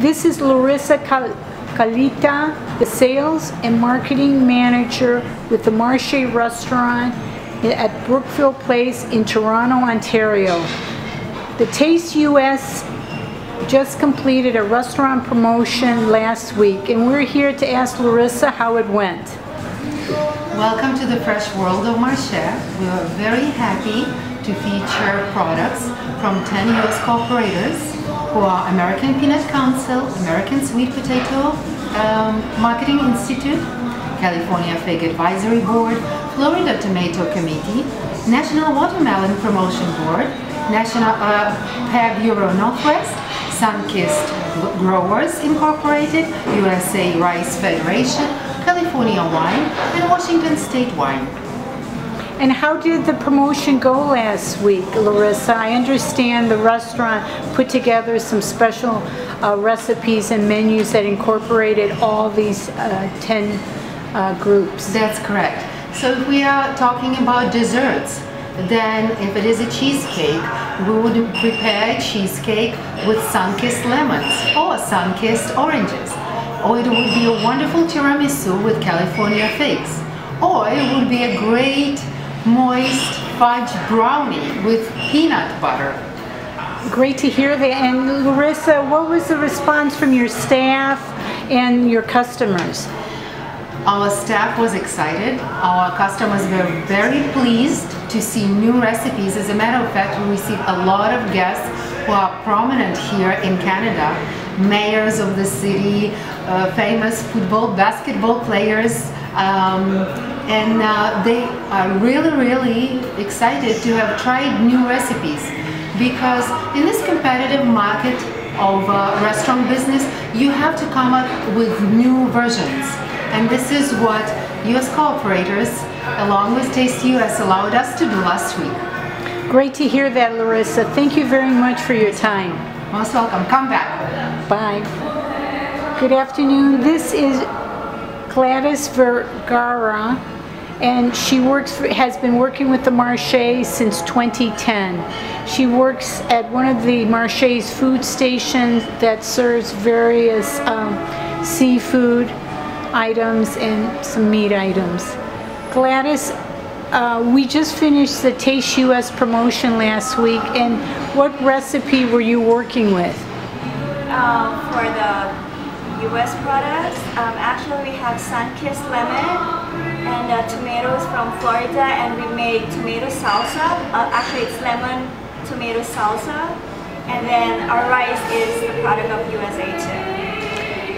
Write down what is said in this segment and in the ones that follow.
This is Larissa Calita, the Sales and Marketing Manager with the Marche Restaurant at Brookfield Place in Toronto, Ontario. The tasteUS just completed a restaurant promotion last week, and we're here to ask Larissa how it went. Welcome to the fresh world of Marche. We are very happy to feature products from 10 U.S. corporators who are American Peanut Council, American Sweet Potato Marketing Institute, California Fig Advisory Board, Florida Tomato Committee, National Watermelon Promotion Board, National Pear Bureau Northwest, Sunkist Growers Incorporated, USA Rice Federation, California Wine, and Washington State Wine. And how did the promotion go last week, Larissa? I understand the restaurant put together some special recipes and menus that incorporated all these 10 groups. That's correct. So if we are talking about desserts, then if it is a cheesecake, we would prepare a cheesecake with sun-kissed lemons or sun-kissed oranges. Or it would be a wonderful tiramisu with California figs. Or it would be a great moist fudge brownie with peanut butter. Great to hear that. And Larissa, what was the response from your staff and your customers? Our staff was excited. Our customers were very pleased to see new recipes. As a matter of fact, we received a lot of guests who are prominent here in Canada. Mayors of the city, famous football, basketball players, and they are really excited to have tried new recipes, because in this competitive market of restaurant business, you have to come up with new versions. And this is what U.S. cooperators, along with tasteUS, allowed us to do last week. Great to hear that, Larissa. Thank you very much for your time. Most welcome. Come back. Bye. Good afternoon. This is Gladys Vergara, and she has been working with the Marche since 2010. She works at one of the Marche's food stations that serves various seafood items and some meat items. Gladys, we just finished the tasteUS promotion last week, and what recipe were you working with? For the U.S. products, actually we have sun-kissed lemon and tomatoes from Florida, and we made tomato salsa. Actually it's lemon tomato salsa, and then our rice is the product of USA too.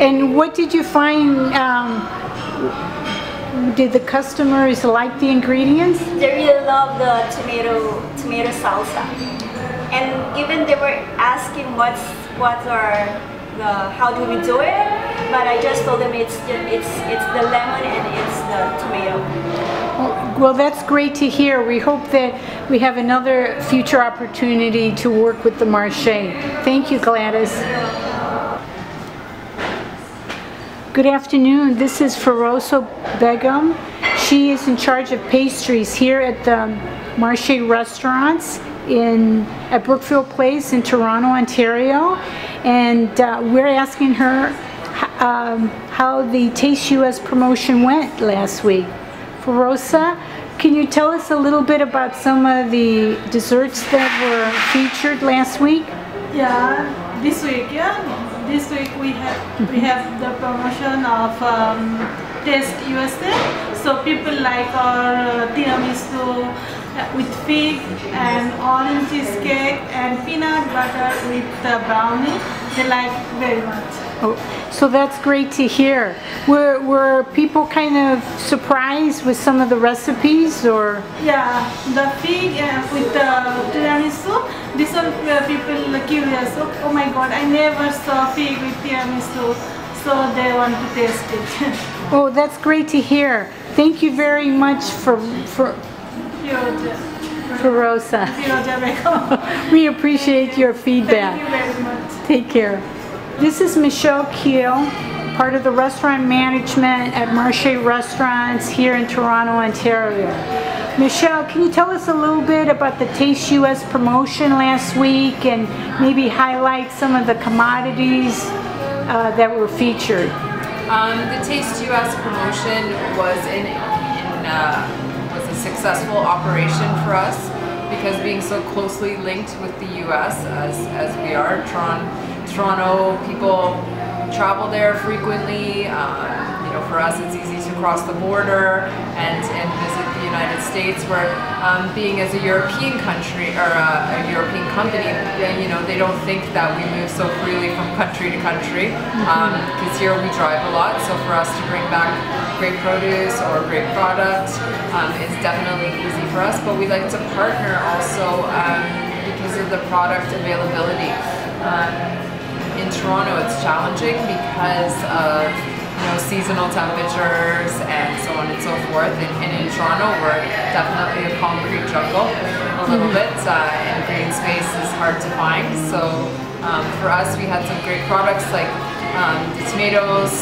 And what did you find? Did the customers like the ingredients? They really love the tomato salsa, and even they were asking how do we do it? But I just told them it's the lemon and it's the tomato. Well, that's great to hear. We hope that we have another future opportunity to work with the Marche. Thank you, Gladys. Good afternoon. This is Ferosa Begum. She is in charge of pastries here at the Marche Restaurants at Brookfield Place in Toronto, Ontario. And we're asking her how the tasteUS promotion went last week. Ferosa, can you tell us a little bit about some of the desserts that were featured last week? Yeah, this week we have the promotion of tasteUS. So people like our tiramisu with fig and orange cheesecake and peanut butter with brownie. They like very much. Oh, so that's great to hear. Were people kind of surprised with some of the recipes, or? Yeah, the fig with the tiramisu. This one people are curious. Oh my God, I never saw fig with tiramisu, so they want to taste it. Oh, that's great to hear. Thank you very much for Ferosa. We appreciate your feedback. Thank you very much. Take care. This is Michelle Keel, part of the restaurant management at Marche Restaurants here in Toronto, Ontario. Michelle, can you tell us a little bit about the tasteUS promotion last week and maybe highlight some of the commodities that were featured? The tasteUS promotion was was a successful operation for us because being so closely linked with the U.S. as we are, Toronto people travel there frequently. You know, for us it's easy to cross the border and visit the United States, where being as a European country or a European company, you know, they don't think that we move so freely from country to country, because here we drive a lot. So for us to bring back great produce or great product is definitely easy for us, but we like to partner also because of the product availability. In Toronto it's challenging because of, you know, seasonal temperatures and so on and so forth, and in Toronto we're definitely a concrete jungle a little bit, and green space is hard to find. So for us we had some great products like the tomatoes,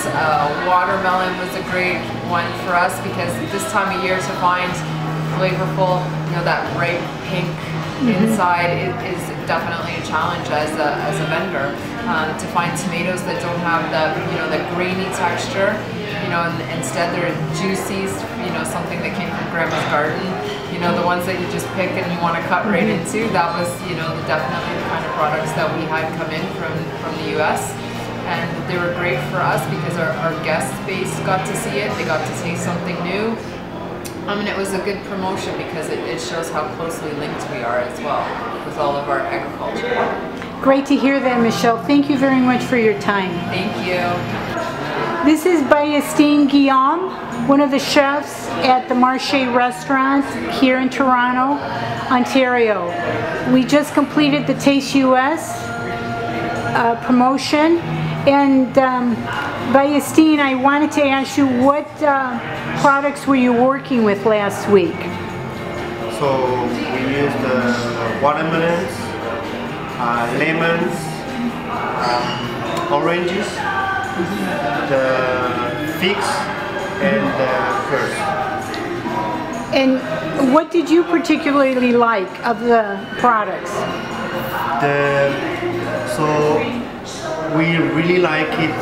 watermelon was a great one for us because this time of year to find flavorful, you know, that bright pink inside is definitely a challenge as a vendor. To find tomatoes that don't have the, you know, the grainy texture, you know, and instead they're juicy, you know, something that came from Grandma's garden, you know, the ones that you just pick and you want to cut right into. That was, you know, definitely the kind of products that we had come in from the US, and they were great for us because our guest base got to see it, they got to taste something new. And it was a good promotion because it shows how closely linked we are as well with all of our agriculture. Great to hear that, Michelle. Thank you very much for your time. Thank you. This is Bayestine Guillaume, one of the chefs at the Marche restaurant here in Toronto, Ontario. We just completed the tasteUS promotion, and Bayestine, I wanted to ask you, what products were you working with last week? So we used watermelons, lemons, oranges, the figs, and the pears. And what did you particularly like of the products? So we really like it,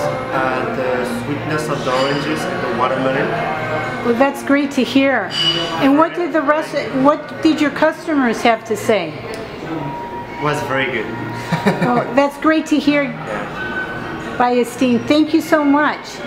the sweetness of the oranges and the watermelon. Well, that's great to hear. And what did your customers have to say? It was very good. Well, that's great to hear, Bayestine. Thank you so much.